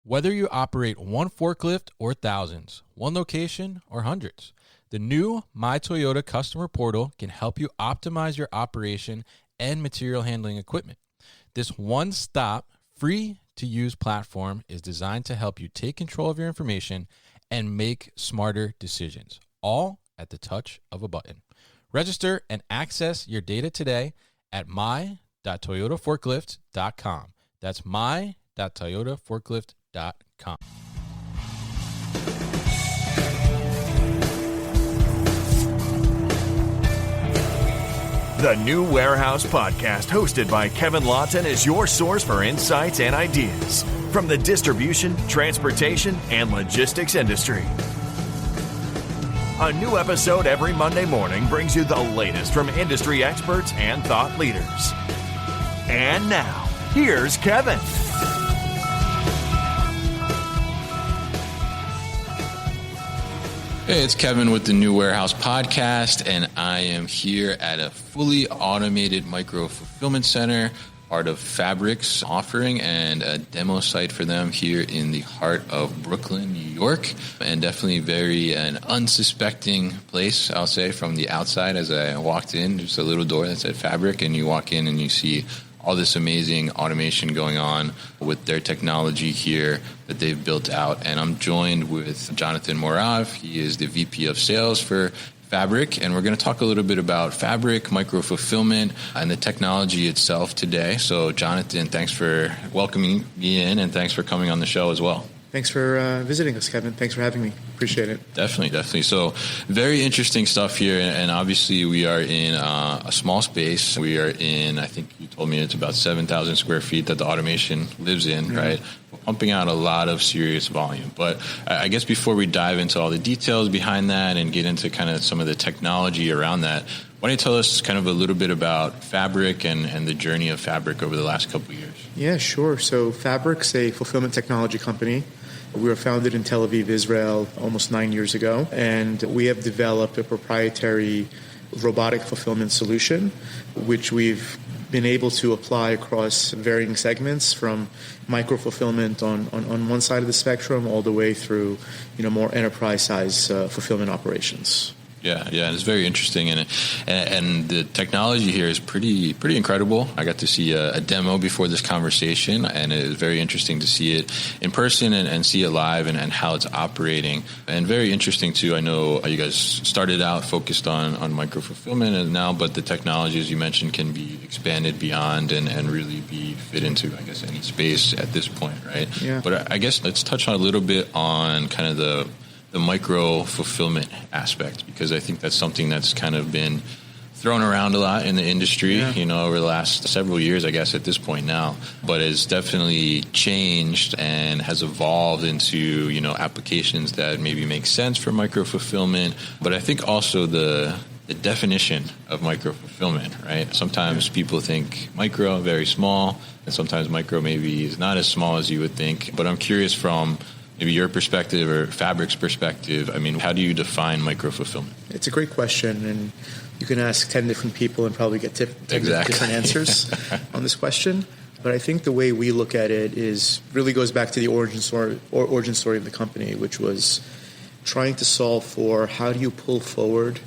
Whether you operate one forklift or thousands, one location or hundreds, the new My Toyota customer portal can help you optimize your operation and material handling equipment. This one-stop, free-to-use platform is designed to help you take control of your information and make smarter decisions, all at the touch of a button. Register and access your data today at my.toyotaforklift.com. That's my.toyotaforklift.com. The New Warehouse Podcast, hosted by Kevin Lawton, is your source for insights and ideas from the distribution, transportation, and logistics industry. A new episode every Monday morning brings you the latest from industry experts and thought leaders. And now, here's Kevin. Hey, it's Kevin with the New Warehouse Podcast, and I am here at a fully automated micro-fulfillment center, part of Fabric's offering, and a demo site for them here in the heart of Brooklyn, New York, and definitely an unsuspecting place, I'll say, from the outside. As I walked in, just a little door that said Fabric, and you walk in and you see all this amazing automation going on with their technology here that they've built out. And I'm joined with Jonathan Morav. He is the VP of Sales for Fabric, and we're going to talk a little bit about Fabric, micro-fulfillment, and the technology itself today. So, Jonathan, thanks for welcoming me in, and thanks for coming on the show as well. Thanks for visiting us, Kevin. Thanks for having me. Appreciate it. Definitely. So very interesting stuff here. And obviously we are in a small space. We are in, I think you told me it's about 7,000 square feet that the automation lives in, right? We're pumping out a lot of serious volume. But I guess before we dive into all the details behind that and get into kind of some of the technology around that, why don't you tell us kind of a little bit about Fabric and the journey of Fabric over the last couple of years? Yeah, sure. So Fabric's a fulfillment technology company. We were founded in Tel Aviv, Israel, almost 9 years ago, and we have developed a proprietary robotic fulfillment solution, which we've been able to apply across varying segments, from micro-fulfillment on one side of the spectrum all the way through, more enterprise-size fulfillment operations. Yeah, it's very interesting, and the technology here is pretty incredible. I got to see a demo before this conversation, and it is very interesting to see it in person and see it live and how it's operating. And very interesting too. I know you guys started out focused on micro fulfillment, and now, but the technology, as you mentioned, can be expanded beyond and really be fit into, I guess, any space at this point, right? Yeah. But I guess let's touch on a little bit on kind of the micro fulfillment aspect, because I think that's something that's kind of been thrown around a lot in the industry, over the last several years, I guess, at this point now, but it's definitely changed and has evolved into, applications that maybe make sense for micro fulfillment. But I think also the definition of micro fulfillment, right? Sometimes people think micro, very small, and sometimes micro maybe is not as small as you would think. But I'm curious from maybe your perspective or Fabric's perspective, how do you define micro-fulfillment? It's a great question, and you can ask 10 different people and probably get 10 different answers on this question. But I think the way we look at it really goes back to the origin story of the company, which was trying to solve for how do you pull forward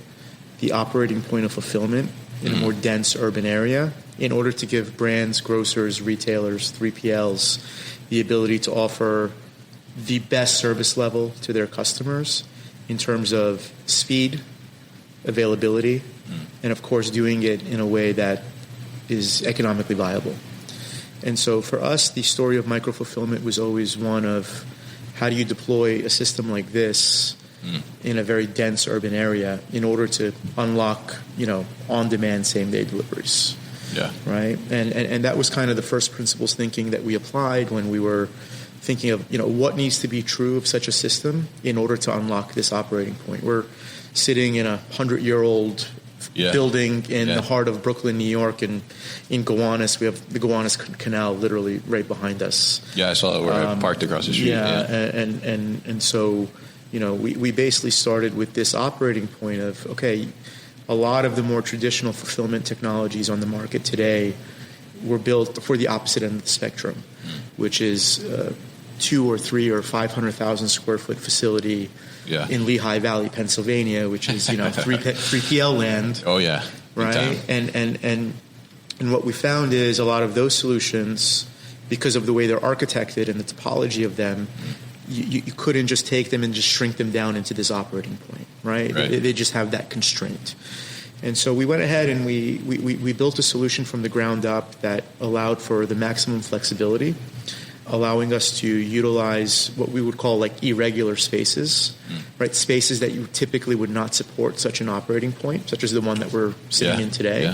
the operating point of fulfillment in a more dense urban area in order to give brands, grocers, retailers, 3PLs the ability to offer the best service level to their customers in terms of speed, availability, and of course doing it in a way that is economically viable. And so for us, the story of micro-fulfillment was always one of how do you deploy a system like this in a very dense urban area in order to unlock, on-demand same-day deliveries. Yeah. Right? And that was kind of the first principles thinking that we applied when we were thinking of, what needs to be true of such a system in order to unlock this operating point. We're sitting in a 100-year-old building in the heart of Brooklyn, New York, and in Gowanus. We have the Gowanus Canal literally right behind us. Yeah, I saw it where I parked across the street. And so, we basically started with this operating point of, okay, a lot of the more traditional fulfillment technologies on the market today were built for the opposite end of the spectrum, which is 2 or 3 or 500,000 square foot facility in Lehigh Valley, Pennsylvania, which is 3PL land. Oh yeah, right. And what we found is a lot of those solutions, because of the way they're architected and the topology of them, you couldn't just take them and just shrink them down into this operating point, right? They just have that constraint. And so we went ahead and we built a solution from the ground up that allowed for the maximum flexibility, allowing us to utilize what we would call like irregular spaces, right? Spaces that you typically would not support such an operating point, such as the one that we're sitting in today,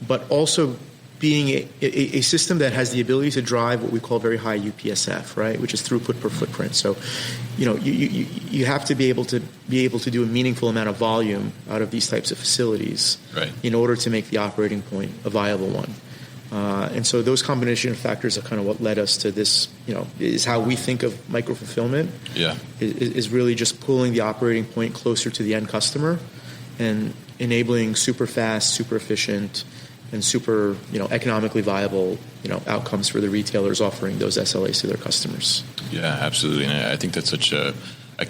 but also being a system that has the ability to drive what we call very high UPSF, right, which is throughput per footprint. So, you have to be able to do a meaningful amount of volume out of these types of facilities, in order to make the operating point a viable one. And so those combination of factors are kind of what led us to this. Is how we think of micro fulfillment. Is really just pulling the operating point closer to the end customer, and enabling super fast, super efficient, and super, economically viable, outcomes for the retailers offering those SLAs to their customers. Yeah, absolutely. And I think that's such a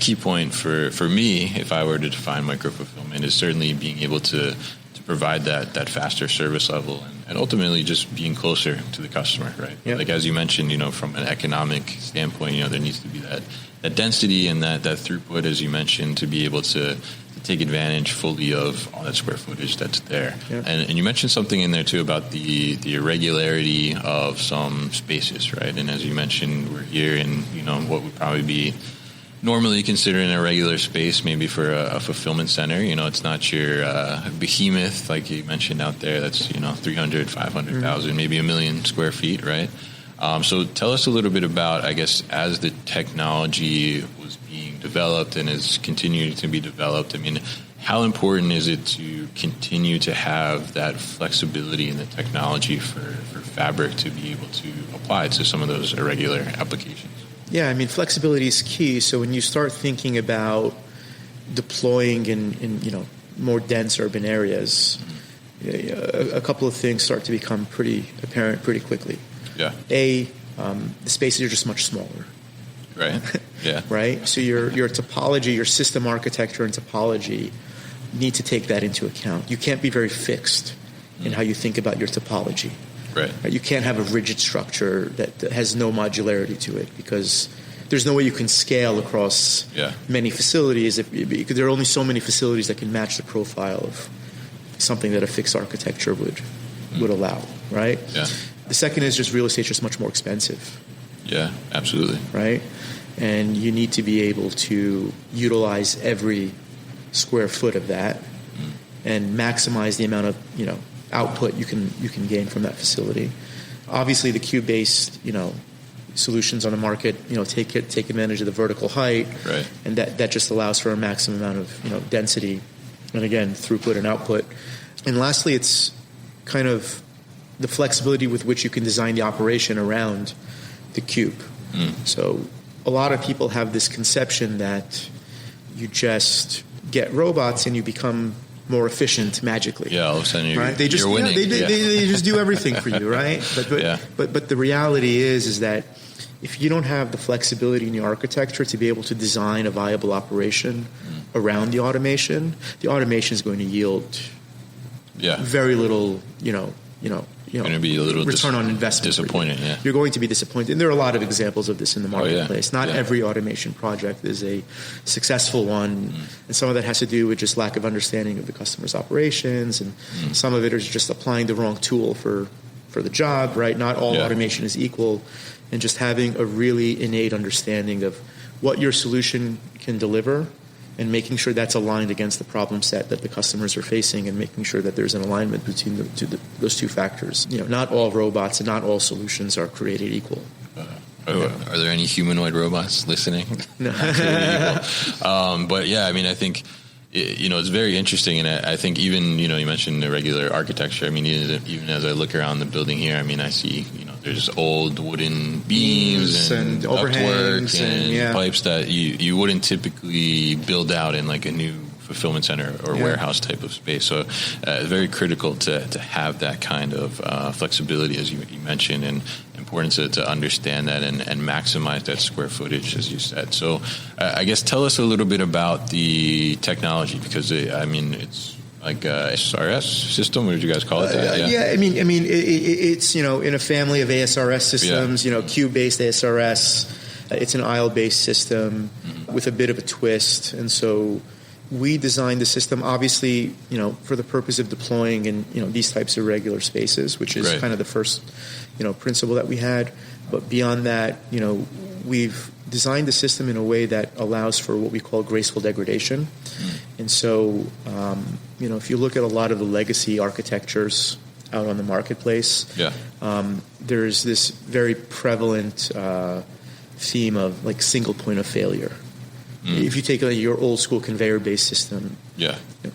key point for me, if I were to define micro-fulfillment, is certainly being able to provide that faster service level and ultimately just being closer to the customer, right? Yep. Like as you mentioned, from an economic standpoint, there needs to be that density and that throughput, as you mentioned, to be able to take advantage fully of all that square footage that's there. Yeah. And you mentioned something in there too about the irregularity of some spaces, right? And as you mentioned, we're here in what would probably be normally considered an irregular space, maybe for a fulfillment center. It's not your behemoth like you mentioned out there that's 300, 500,000, maybe 1 million square feet, right? So tell us a little bit about, I guess, as the technology was being developed and is continuing to be developed, how important is it to continue to have that flexibility in the technology for fabric to be able to apply to some of those irregular applications? Yeah, flexibility is key. So when you start thinking about deploying in more dense urban areas, a couple of things start to become pretty apparent pretty quickly. Yeah. The spaces are just much smaller. Right. Yeah. Right. So your topology, your system architecture and topology need to take that into account. You can't be very fixed in how you think about your topology. Right. You can't have a rigid structure that has no modularity to it, because there's no way you can scale across many facilities because there are only so many facilities that can match the profile of something that a fixed architecture would allow. Right. Yeah. The second is just real estate is just much more expensive. Yeah, absolutely. Right? And you need to be able to utilize every square foot of that and maximize the amount of, output you can gain from that facility. Obviously, the cube-based, solutions on the market, take advantage of the vertical height, right, and that just allows for a maximum amount of, density, and again, throughput and output. And lastly, it's kind of the flexibility with which you can design the operation around the cube. So a lot of people have this conception that you just get robots and you become more efficient magically. Yeah, all of a sudden you're winning. They just do everything for you, right? But the reality is that if you don't have the flexibility in your architecture to be able to design a viable operation around the automation is going to yield very little, going to be a little return on investment. Disappointed, yeah. You're going to be disappointed. And there are a lot of examples of this in the marketplace. Not every automation project is a successful one. And some of that has to do with just lack of understanding of the customer's operations. And some of it is just applying the wrong tool for the job, right? Not all automation is equal. And just having a really innate understanding of what your solution can deliver and making sure that's aligned against the problem set that the customers are facing, and making sure that there's an alignment between those two factors. Not all robots and not all solutions are created equal. Are there any humanoid robots listening? No. But yeah, I think it's very interesting, and I think even you mentioned the regular architecture. Even as I look around the building here, I see there's old wooden beams and overhangs and pipes that you wouldn't typically build out in like a new fulfillment center or warehouse type of space. So very critical to have that kind of flexibility, as you mentioned, and important to understand that and maximize that square footage, as you said. So I guess tell us a little bit about the technology, because it's like a SRS system. What did you guys call it? It's, in a family of ASRS systems, cube-based ASRS. It's an aisle-based system with a bit of a twist. And so we designed the system, obviously, for the purpose of deploying in, these types of regular spaces, which is kind of the first, principle that we had. But beyond that, we've designed the system in a way that allows for what we call graceful degradation. And so, if you look at a lot of the legacy architectures out on the marketplace, there's this very prevalent theme of like single point of failure. If you take your old school conveyor based system,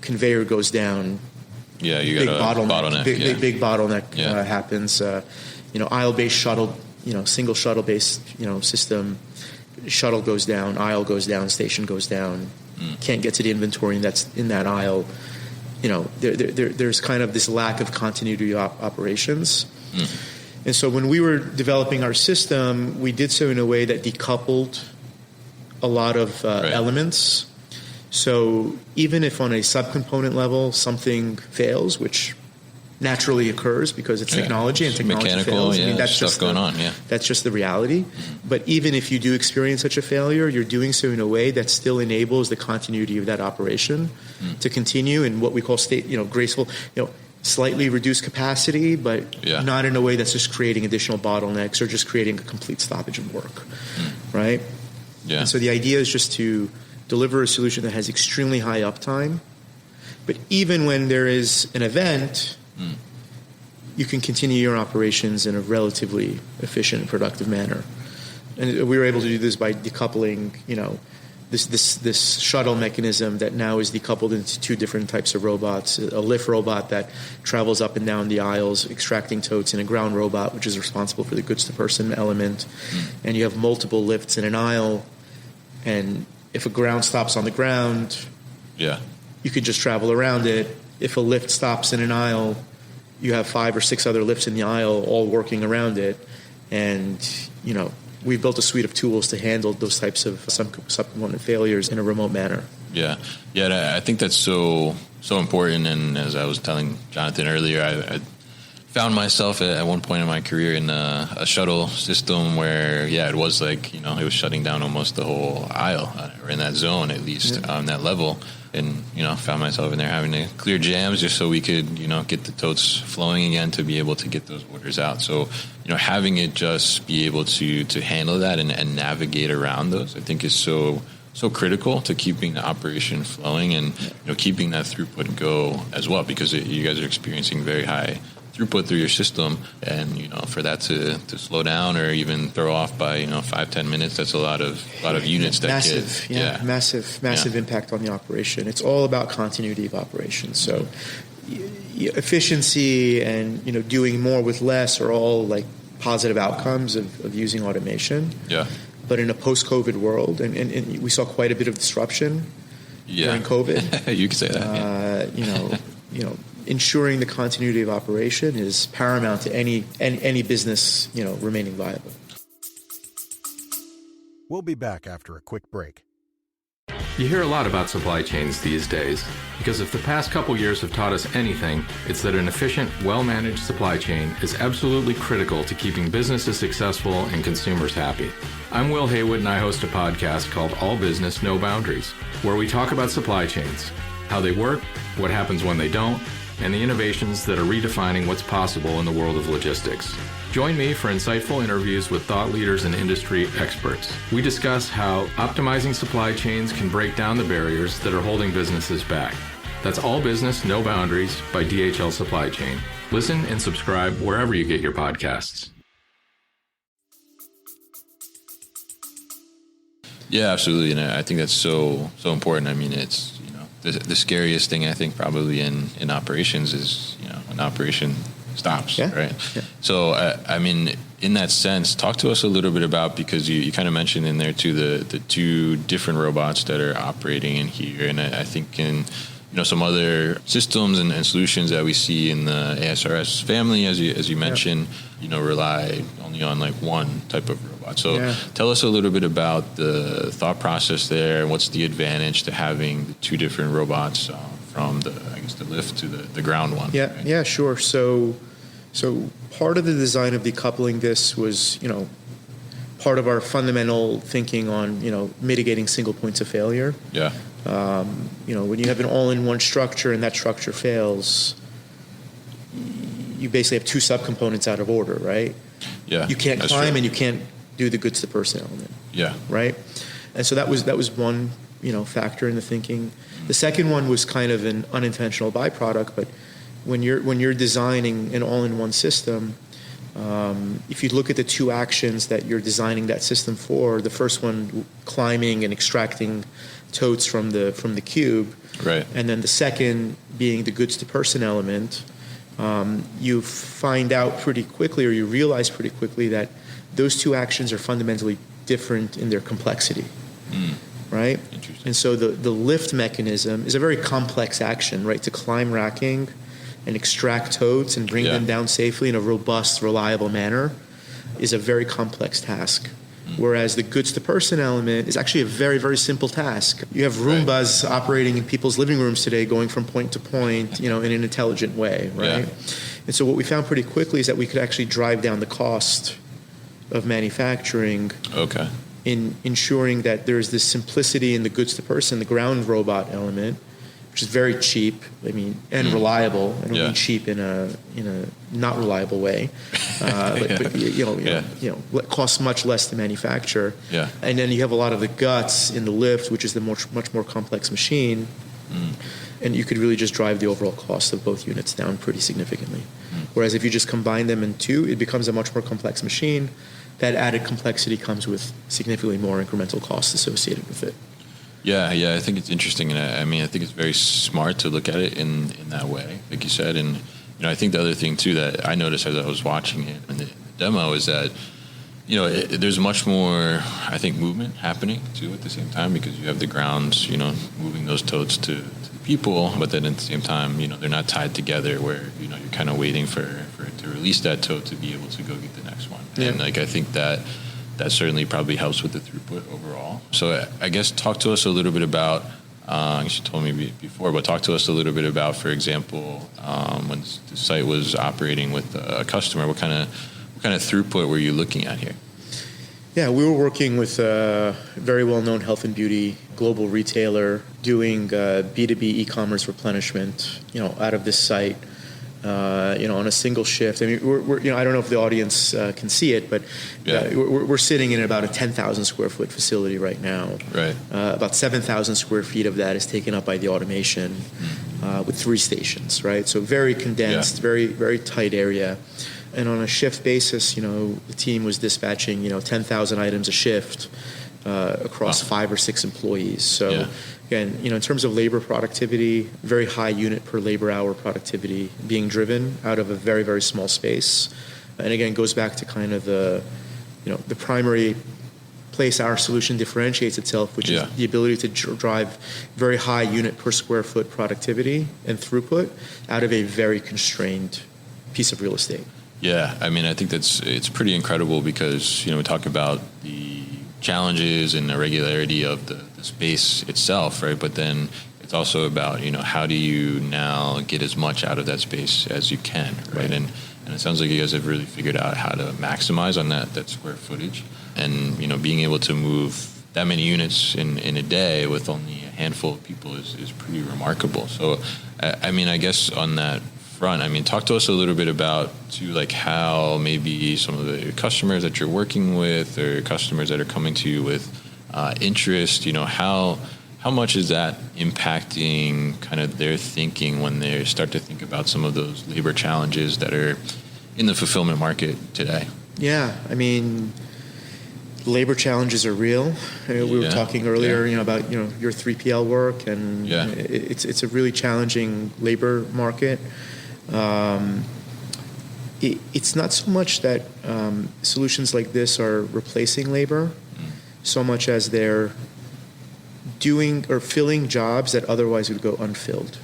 conveyor goes down. You got a bottleneck. Big bottleneck happens. Aisle based shuttle, single shuttle based system. Shuttle goes down, aisle goes down, station goes down. Can't get to the inventory that's in that aisle. There's kind of this lack of continuity of operations. And so when we were developing our system, we did so in a way that decoupled a lot of elements. So even if on a subcomponent level something fails, which naturally occurs because it's technology and technology mechanical, fails. That's stuff going on. That's just the reality. But even if you do experience such a failure, you're doing so in a way that still enables the continuity of that operation to continue in what we call graceful, slightly reduced capacity, but not in a way that's just creating additional bottlenecks or just creating a complete stoppage of work, right? And so the idea is just to deliver a solution that has extremely high uptime, but even when there is an event, you can continue your operations in a relatively efficient and productive manner. And we were able to do this by decoupling, this shuttle mechanism that now is decoupled into two different types of robots: a lift robot that travels up and down the aisles, extracting totes, and a ground robot, which is responsible for the goods-to-person element. And you have multiple lifts in an aisle, and if a ground stops on the ground, you can just travel around it. If a lift stops in an aisle, you have 5 or 6 other lifts in the aisle all working around it. And, we've built a suite of tools to handle those types of subcomponent failures in a remote manner. I think that's so important. And as I was telling Jonathan earlier, I found myself at one point in my career in a shuttle system where, it was like, it was shutting down almost the whole aisle, or in that zone at least, on that level. And, found myself in there having to clear jams just so we could, get the totes flowing again to be able to get those orders out. So, having it just be able to handle that and navigate around those, I think is so critical to keeping the operation flowing and, keeping that throughput go as well, because you guys are experiencing very high throughput through your system, and for that to slow down or even throw off by 5-10 minutes, that's a lot of units. Massive impact on the operation. It's all about continuity of operation. So efficiency and doing more with less are all like positive outcomes of using automation. But in a post-COVID world, and we saw quite a bit of disruption during COVID. You could say that. Ensuring the continuity of operation is paramount to any business, remaining viable. We'll be back after a quick break. You hear a lot about supply chains these days, because if the past couple years have taught us anything, it's that an efficient, well-managed supply chain is absolutely critical to keeping businesses successful and consumers happy. I'm Will Haywood, and I host a podcast called All Business, No Boundaries, where we talk about supply chains, how they work, what happens when they don't, and the innovations that are redefining what's possible in the world of logistics. Join me for insightful interviews with thought leaders and industry experts. We discuss how optimizing supply chains can break down the barriers that are holding businesses back. That's All Business, No Boundaries by DHL Supply Chain. Listen and subscribe wherever you get your podcasts. Yeah, absolutely. And I think that's so important. I mean, it's, the scariest thing I think probably in operations is, an operation stops, right? Yeah. So, in that sense, talk to us a little bit about, because you kind of mentioned in there too, the two different robots that are operating in here. And I think in some other systems and solutions that we see in the ASRS family, as you mentioned, rely only on like one type of robot. So tell us a little bit about the thought process there, and what's the advantage to having the two different robots from the lift to the ground one. Yeah, sure. So part of the design of decoupling this was, part of our fundamental thinking on, mitigating single points of failure. Yeah. When you have an all-in-one structure and that structure fails, you basically have two subcomponents out of order, right? Yeah. You can't climb and you can't do the goods to person element. Yeah. Right? And so that was one, factor in the thinking. The second one was kind of an unintentional byproduct, but when you're designing an all-in-one system, if you look at the two actions that you're designing that system for, the first one climbing and extracting totes from the cube, right, and then the second being the goods to person element, you find out pretty quickly, or you realize pretty quickly, that those two actions are fundamentally different in their complexity. Right? Interesting. And so the lift mechanism is a very complex action, right? To climb racking and extract totes and bring them down safely in a robust, reliable manner is a very complex task. Whereas the goods to person element is actually a very, very simple task. You have Roombas operating in people's living rooms today, going from point to point, in an intelligent way, right? Yeah. And so what we found pretty quickly is that we could actually drive down the cost of manufacturing. Okay. In ensuring that there's this simplicity in the goods to person, the ground robot element, which is very cheap, and reliable. I don't mean cheap in a not reliable way, but costs much less to manufacture. Yeah. And then you have a lot of the guts in the lift, which is the much more complex machine, and you could really just drive the overall cost of both units down pretty significantly. Whereas if you just combine them in two, it becomes a much more complex machine. That added complexity comes with significantly more incremental costs associated with it. Yeah, I think it's interesting, and I think it's very smart to look at it in that way, like you said. And I think the other thing too that I noticed as I was watching it in the demo is that there's much more, I think, movement happening too at the same time, because you have the grounds, moving those totes to the people, but then at the same time, they're not tied together where you're kind of waiting for it to release that tote to be able to go get the next one. Yeah. And I think that certainly probably helps with the throughput overall. So I guess talk to us a little bit about, I guess you told me before, but talk to us a little bit about, for example, when the site was operating with a customer, what kind of throughput were you looking at here? Yeah, we were working with a very well-known health and beauty global retailer doing B2B e-commerce replenishment, out of this site. On a single shift. We're I don't know if the audience can see it, but we're sitting in about a 10,000 square foot facility right now. Right. About 7,000 square feet of that is taken up by the automation, with 3 stations. Right. So very condensed, very, very tight area. And on a shift basis, the team was dispatching 10,000 items a shift across 5 or 6 employees. So. Again, in terms of labor productivity, very high unit per labor hour productivity being driven out of a very, very small space. And again, goes back to kind of the primary place our solution differentiates itself, which is the ability to drive very high unit per square foot productivity and throughput out of a very constrained piece of real estate. Yeah, I think it's pretty incredible, because we talk about the challenges and the regularity of the space itself, right? But then it's also about how do you now get as much out of that space as you can, right? And it sounds like you guys have really figured out how to maximize on that square footage, and being able to move that many units in a day with only a handful of people is pretty remarkable. So I guess on that front, talk to us a little bit about too, like how maybe some of the customers that you're working with, or customers that are coming to you with interest, how much is that impacting kind of their thinking when they start to think about some of those labor challenges that are in the fulfillment market today? Yeah, labor challenges are real. We were talking earlier, about your 3PL work, and it's a really challenging labor market. It's not so much that solutions like this are replacing labor, so much as they're doing or filling jobs that otherwise would go unfilled.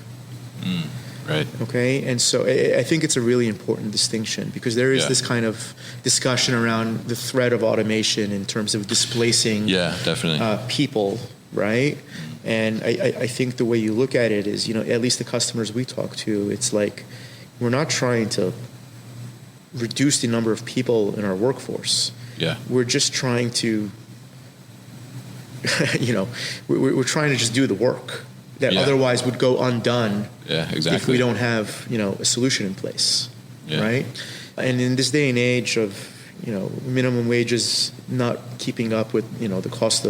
Right. Okay, and so I think it's a really important distinction, because there is this kind of discussion around the threat of automation in terms of displacing definitely. People, right? And I think the way you look at it is, at least the customers we talk to, it's like we're not trying to reduce the number of people in our workforce. Yeah. We're just trying to, we're trying to just do the work that otherwise would go undone if we don't have, a solution in place, right? And in this day and age of, minimum wages not keeping up with, the cost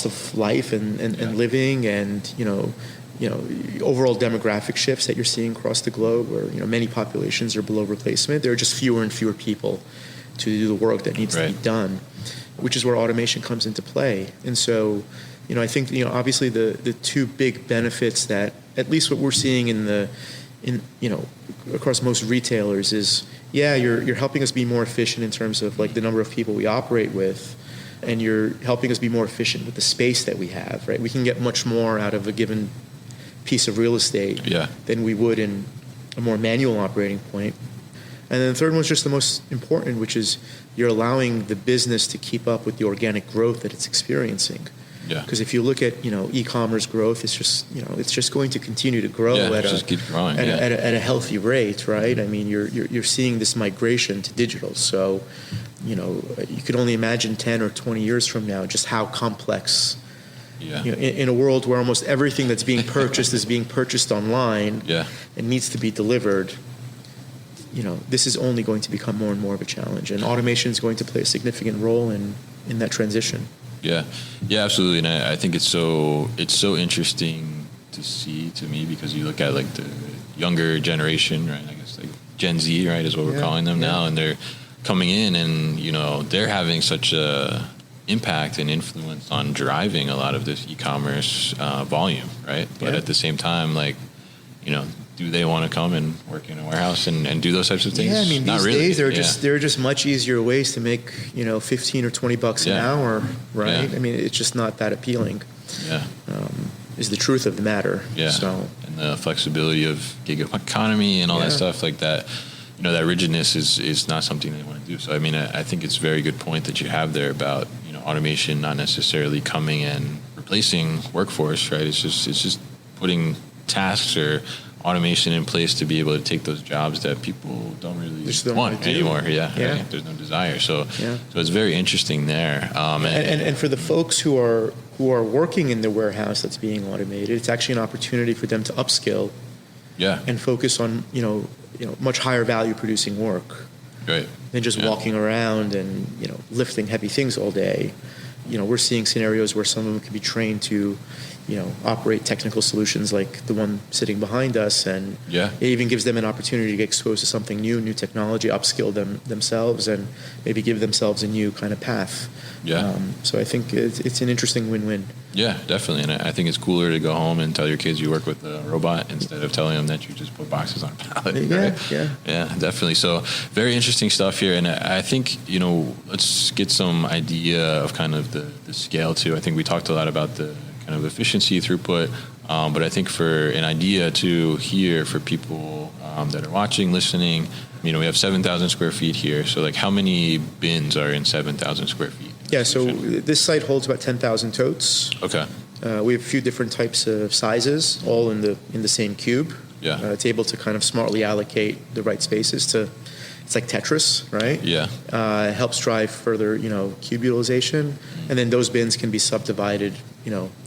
of life and living, and, overall demographic shifts that you're seeing across the globe, where, many populations are below replacement. There are just fewer and fewer people to do the work that needs to be done, which is where automation comes into play. And so, I think, obviously the two big benefits that, at least what we're seeing across most retailers is, you're helping us be more efficient in terms of like the number of people we operate with, and you're helping us be more efficient with the space that we have, right? We can get much more out of a given piece of real estate than we would in a more manual operating point. And then the third one's just the most important, which is you're allowing the business to keep up with the organic growth that it's experiencing. Because if you look at e-commerce growth, it's just going to continue to grow at a healthy rate, right? I mean, you're seeing this migration to digital. So, you could only imagine 10 or 20 years from now just how complex. In a world where almost everything that's being purchased is being purchased online and needs to be delivered. This is only going to become more and more of a challenge, and automation is going to play a significant role in that transition. Yeah, absolutely, and I think it's so interesting to see, to me, because you look at like the younger generation, right? I guess like Gen Z, right, is what we're calling them now, and they're coming in, and they're having such a impact and influence on driving a lot of this e-commerce volume, right? But at the same time, like, do they want to come and work in a warehouse and do those types of things? Yeah, I mean, Not these really. days there are just much easier ways to make, $15 or $20 an hour, right? I mean, it's just not that appealing. Is the truth of the matter. And the flexibility of gig economy and all that stuff like that. That rigidness is not something they want to do. So, I mean, I think it's a very good point that you have there about, automation not necessarily coming and replacing workforce, right? It's just putting tasks or automation in place to be able to take those jobs that people don't really want anymore. Right? There's no desire. So it's very interesting there. And for the folks who are working in the warehouse that's being automated, it's actually an opportunity for them to upskill and focus on, much higher value producing work. Than just walking around and, lifting heavy things all day. We're seeing scenarios where some of them can be trained to, operate technical solutions like the one sitting behind us, and it even gives them an opportunity to get exposed to something new technology, upskill themselves, and maybe give themselves a new kind of path. So I think it's an interesting win-win. Yeah, definitely. And I think it's cooler to go home and tell your kids you work with a robot instead of telling them that you just put boxes on a pallet. Yeah, definitely. So very interesting stuff here. And I think, let's get some idea of kind of the scale too. I think we talked a lot about the kind of efficiency, throughput, but I think for an idea to here for people that are watching, listening, we have 7,000 square feet here. So like how many bins are in 7,000 square feet? Yeah, so this site holds about 10,000 totes. Okay. We have a few different types of sizes, all in the same cube. It's able to kind of smartly allocate the right spaces to. It's like Tetris, right? It helps drive further, cube utilization, and then those bins can be subdivided,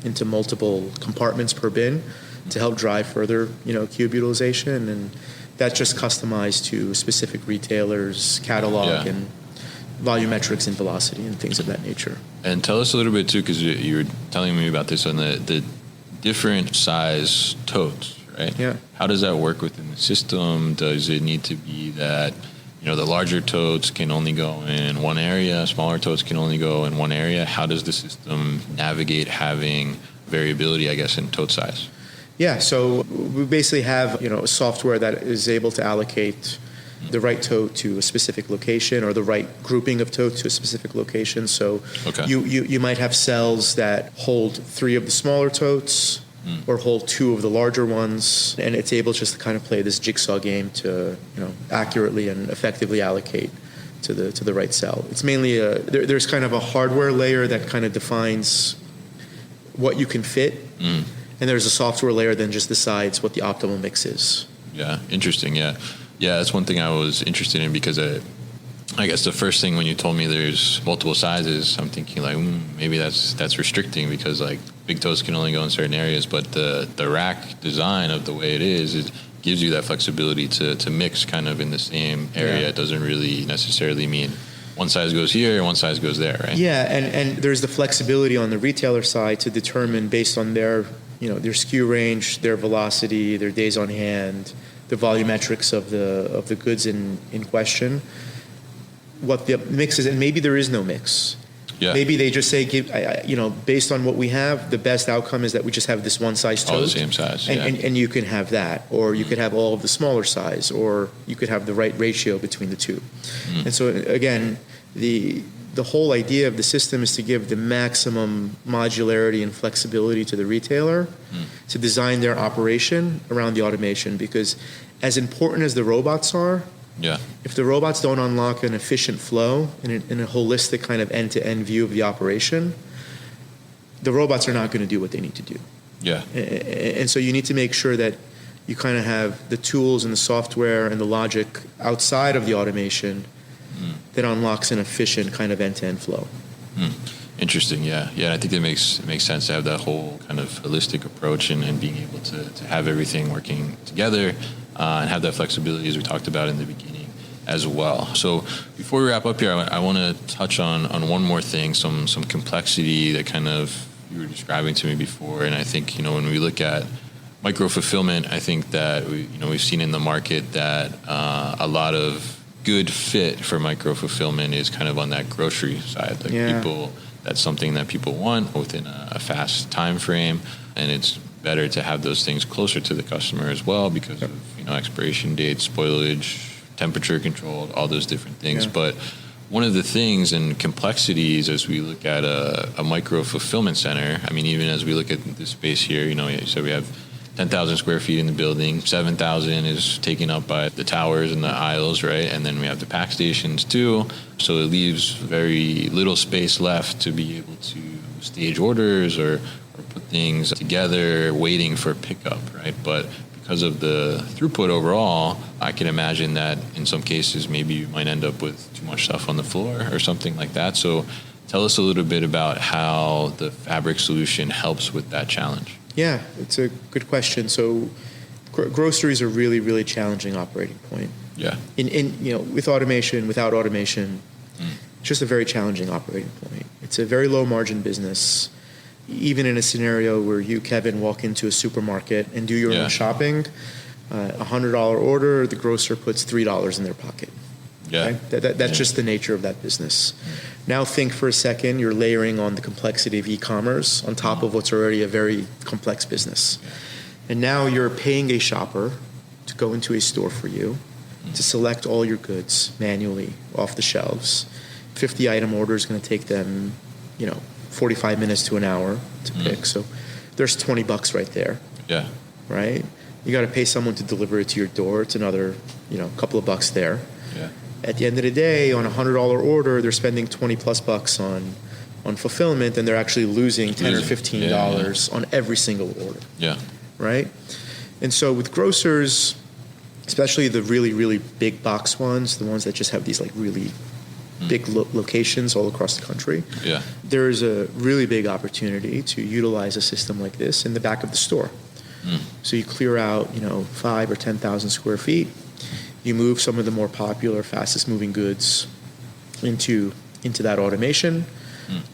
into multiple compartments per bin to help drive further, cube utilization, and that's just customized to specific retailers' catalog and volumetrics and velocity and things of that nature. And tell us a little bit too, because you were telling me about this on the different size totes, right? How does that work within the system? Does it need to be that the larger totes can only go in one area, smaller totes can only go in one area? How does the system navigate having variability, I guess, in tote size? Yeah, so we basically have, a software that is able to allocate the right tote to a specific location or the right grouping of totes to a specific location. So you might have cells that hold 3 of the smaller totes or hold 2 of the larger ones, and it's able just to kind of play this jigsaw game to accurately and effectively allocate to the right cell. It's mainly there's kind of a hardware layer that kind of defines what you can fit, and there's a software layer that just decides what the optimal mix is. Yeah, interesting. Yeah, that's one thing I was interested in, because I guess the first thing when you told me there's multiple sizes, I'm thinking like maybe that's restricting, because like big toes can only go in certain areas, but the rack design of the way it is, it gives you that flexibility to mix kind of in the same area. Yeah. It doesn't really necessarily mean one size goes here and one size goes there, right? Yeah, and there's the flexibility on the retailer side to determine based on their SKU range, their velocity, their days on hand, the volumetrics of the goods in question, what the mix is, and maybe there is no mix. Yeah. Maybe they just say, based on what we have, the best outcome is that we just have this one size tote. All the same size, and you can have that, or you could have all of the smaller size, or you could have the right ratio between the two. And so again, the whole idea of the system is to give the maximum modularity and flexibility to the retailer to design their operation around the automation, because as important as the robots are, if the robots don't unlock an efficient flow and a holistic kind of end-to-end view of the operation, the robots are not going to do what they need to do. And so you need to make sure that you kind of have the tools and the software and the logic outside of the automation that unlocks an efficient kind of end-to-end flow. Interesting, yeah. I think it makes sense to have that whole kind of holistic approach and being able to have everything working together and have that flexibility, as we talked about in the beginning as well. So before we wrap up here, I want to touch on one more thing, some complexity that kind of you were describing to me before. And I think, when we look at micro fulfillment, I think that we've seen in the market that a lot of good fit for micro fulfillment is kind of on that grocery side. People, that's something that people want within a fast time frame, and it's better to have those things closer to the customer as well because of expiration dates, spoilage, temperature controlled, all those different things. But one of the things and complexities as we look at a micro fulfillment center, I mean, even as we look at this space here, so we have 10,000 square feet in the building, 7,000 is taken up by the towers and the aisles, right? And then we have the pack stations too. So it leaves very little space left to be able to stage orders or put things together waiting for pickup, right? But because of the throughput overall, I can imagine that in some cases maybe you might end up with too much stuff on the floor or something like that. So tell us a little bit about how the Fabric solution helps with that challenge. Yeah, it's a good question. So groceries are really, really challenging operating point. Yeah. With automation, without automation, it's just a very challenging operating point. It's a very low margin business. Even in a scenario where you, Kevin, walk into a supermarket and do your own shopping, $100 order, the grocer puts $3 in their pocket. Yeah. Okay? That's just the nature of that business. Now think for a second, you're layering on the complexity of e-commerce on top of what's already a very complex business. And now you're paying a shopper to go into a store for you, to select all your goods manually off the shelves. 50-item order is going to take them, 45 minutes to an hour to pick. So there's $20 right there. Yeah. Right? You got to pay someone to deliver it to your door. It's another, couple of bucks there. Yeah. At the end of the day, on a $100 order, they're spending $20+ on fulfillment, and they're actually losing $10 or $15 on every single order. Yeah. Right? And so with grocers, especially the really, really big box ones, the ones that just have these really big locations all across the country, there's a really big opportunity to utilize a system like this in the back of the store. So you clear out, 5 or 10,000 square feet. You move some of the more popular, fastest moving goods into that automation,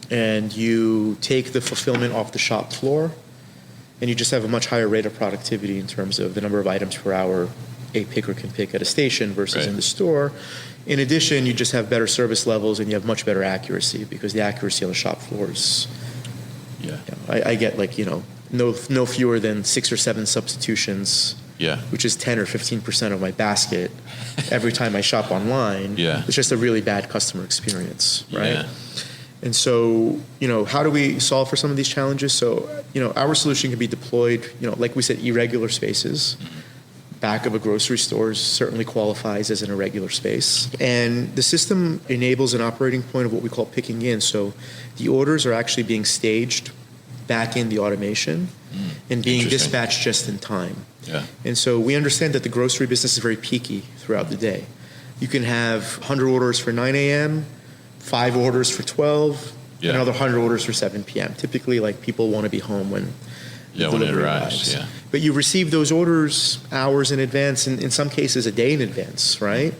and you take the fulfillment off the shop floor, and you just have a much higher rate of productivity in terms of the number of items per hour a picker can pick at a station versus in the store. In addition, you just have better service levels and you have much better accuracy because the accuracy on the shop floors. I get no fewer than 6 or 7 substitutions which is 10 or 15% of my basket every time I shop online. It's just a really bad customer experience, right? And so, how do we solve for some of these challenges? So, our solution can be deployed, like we said, irregular spaces. Back of a grocery store certainly qualifies as an irregular space. And the system enables an operating point of what we call picking in. So the orders are actually being staged back in the automation and being dispatched just in time. And so we understand that the grocery business is very peaky throughout the day. You can have 100 orders for 9 a.m., 5 orders for 12, another 100 orders for 7 p.m. Typically, like, people want to be home when when it arrives. But you receive those orders hours in advance, and in some cases a day in advance, right?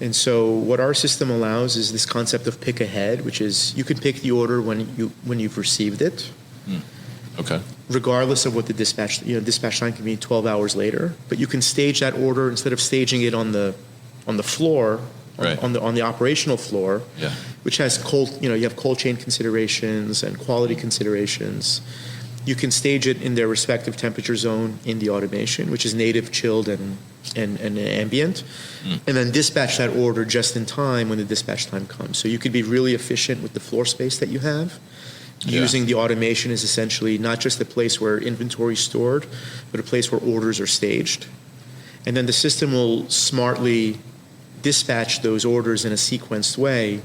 And so what our system allows is this concept of pick ahead, which is you can pick the order when you've received it. Regardless of what the dispatch time can be 12 hours later, but you can stage that order instead of staging it on the floor, on the operational floor, which has you have cold chain considerations and quality considerations. You can stage it in their respective temperature zone in the automation, which is native, chilled, and ambient, and then dispatch that order just in time when the dispatch time comes. So you could be really efficient with the floor space that you have. Using the automation is essentially not just a place where inventory is stored, but a place where orders are staged. And then the system will smartly dispatch those orders in a sequenced way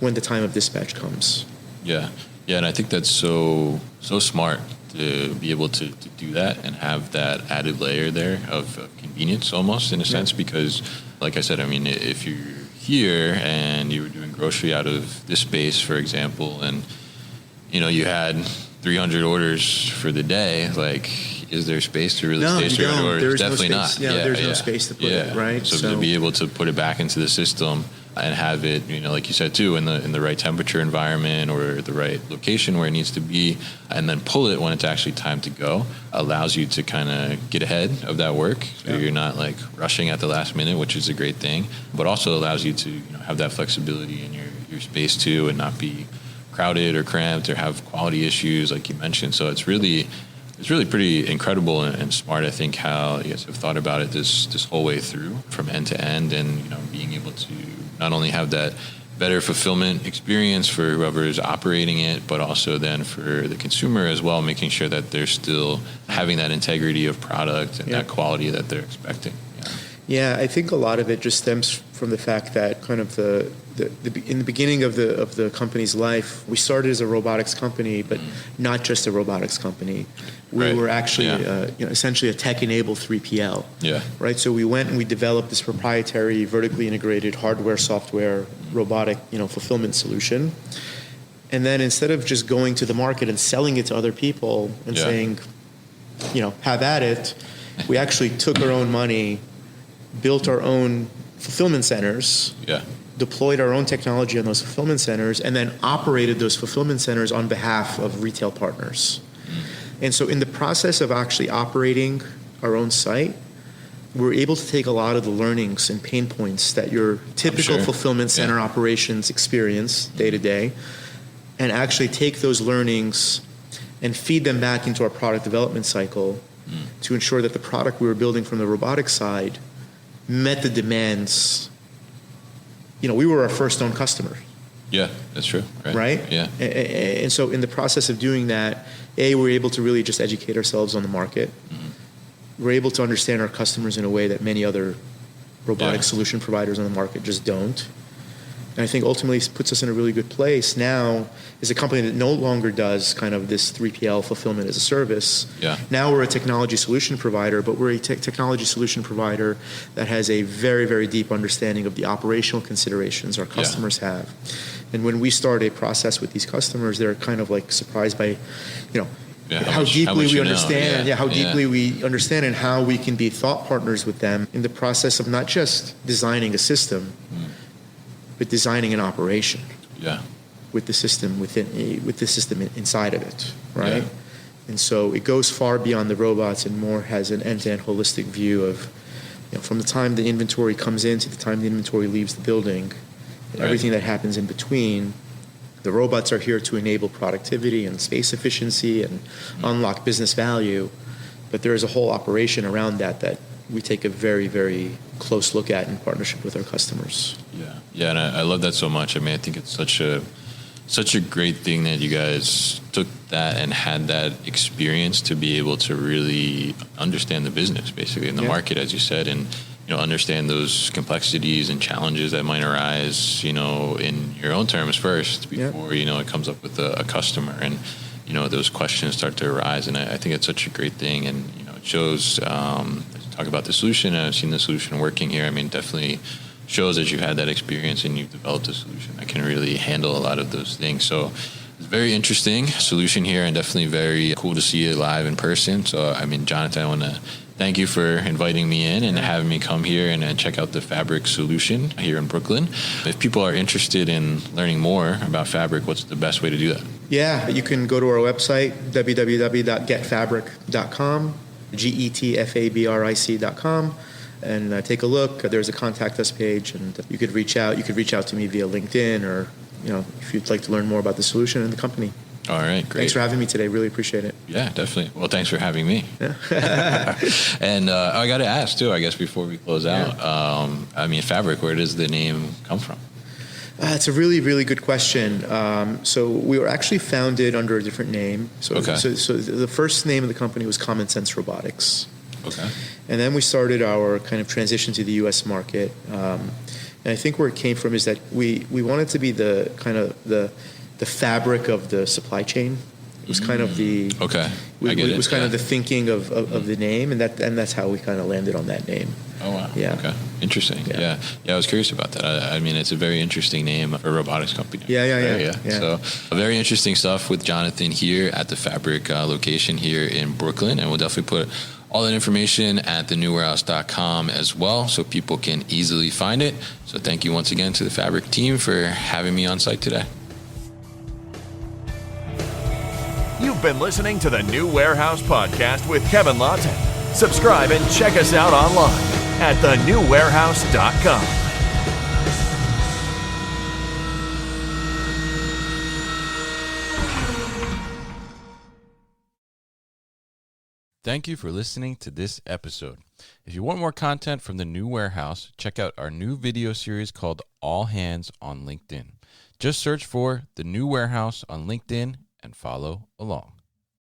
when the time of dispatch comes. Yeah, and I think that's so smart to be able to do that and have that added layer there of convenience almost in a sense, because like I said, I mean, if you're here and you were doing grocery out of this space, for example, and you had 300 orders for the day, like, is there space to really stage 300 orders? There's definitely no not. There's no space to put it, right? So to be able to put it back into the system and have it, like you said too, in the right temperature environment or the right location where it needs to be, and then pull it when it's actually time to go, allows you to kind of get ahead of that work. So you're not like rushing at the last minute, which is a great thing, but also allows you to have that flexibility in your space too, and not be crowded or cramped or have quality issues like you mentioned. So it's really pretty incredible and smart, I think, how you guys have thought about it this whole way through from end to end, and being able to not only have that better fulfillment experience for whoever is operating it, but also then for the consumer as well, making sure that they're still having that integrity of product and that quality that they're expecting. Yeah, I think a lot of it just stems from the fact that kind of in the beginning of the company's life, we started as a robotics company, but not just a robotics company. We were actually essentially a tech-enabled 3PL. Right. So we went and we developed this proprietary, vertically integrated hardware, software, robotic, fulfillment solution. And then instead of just going to the market and selling it to other people and saying, have at it, we actually took our own money, built our own fulfillment centers, deployed our own technology on those fulfillment centers, and then operated those fulfillment centers on behalf of retail partners. And so in the process of actually operating our own site, we're able to take a lot of the learnings and pain points that your typical fulfillment center operations experience day to day, and actually take those learnings and feed them back into our product development cycle to ensure that the product we were building from the robotic side met the demands. We were our first known customer. Yeah, that's true. Right? Yeah. And so in the process of doing that, we're able to really just educate ourselves on the market. We're able to understand our customers in a way that many other robotic solution providers on the market just don't. And I think ultimately puts us in a really good place now as a company that no longer does kind of this 3PL fulfillment as a service. Now we're a technology solution provider, but we're a technology solution provider that has a very, very deep understanding of the operational considerations our customers have. And when we start a process with these customers, they're kind of like surprised by, how deeply we understand, how deeply we understand and how we can be thought partners with them in the process of not just designing a system, but designing an operation. With the system with the system inside of it, right? And so it goes far beyond the robots and more has an end-to-end holistic view of, from the time the inventory comes in to the time the inventory leaves the building, and everything that happens in between. The robots are here to enable productivity and space efficiency and unlock business value. But there is a whole operation around that we take a very, very close look at in partnership with our customers. Yeah, and I love that so much. I mean, I think it's such a great thing that you guys took that and had that experience to be able to really understand the business, basically, in the market, as you said, and understand those complexities and challenges that might arise, in your own terms first before, it comes up with a customer, and, those questions start to arise. And I think it's such a great thing. And, it shows, talk about the solution, and I've seen the solution working here. I mean, definitely shows that you've had that experience and you've developed a solution that can really handle a lot of those things. So it's a very interesting solution here, and definitely very cool to see it live in person. So, I mean, Jonathan, I want to thank you for inviting me in and having me come here and check out the Fabric solution here in Brooklyn. If people are interested in learning more about Fabric, what's the best way to do that? Yeah, you can go to our website, www.getfabric.com, getfabric.com, and take a look. There's a contact us page, and you could reach out. You could reach out to me via LinkedIn, or if you'd like to learn more about the solution and the company. All right, great. Thanks for having me today. Really appreciate it. Yeah, definitely. Well, thanks for having me. Yeah. And I got to ask, too, I guess, before we close out, I mean, Fabric, where does the name come from? It's a really, really good question. So we were actually founded under a different name. So the first name of the company was Common Sense Robotics. Okay. And then we started our kind of transition to the U.S. market. And I think where it came from is that we wanted to be the kind of the fabric of the supply chain. It was kind of the It was kind of the thinking of the name, and that's how we kind of landed on that name. Oh wow! Yeah. Okay. Interesting. Yeah. I was curious about that. I mean, it's a very interesting name for a robotics company. Yeah. So, very interesting stuff with Jonathan here at the Fabric location here in Brooklyn, and we'll definitely put all that information at thenewwarehouse.com as well, so people can easily find it. So, thank you once again to the Fabric team for having me on site today. You've been listening to the New Warehouse Podcast with Kevin Lawton. Subscribe and check us out online at thenewwarehouse.com. Thank you for listening to this episode. If you want more content from the New Warehouse, check out our new video series called All Hands on LinkedIn. Just search for the New Warehouse on LinkedIn and follow along.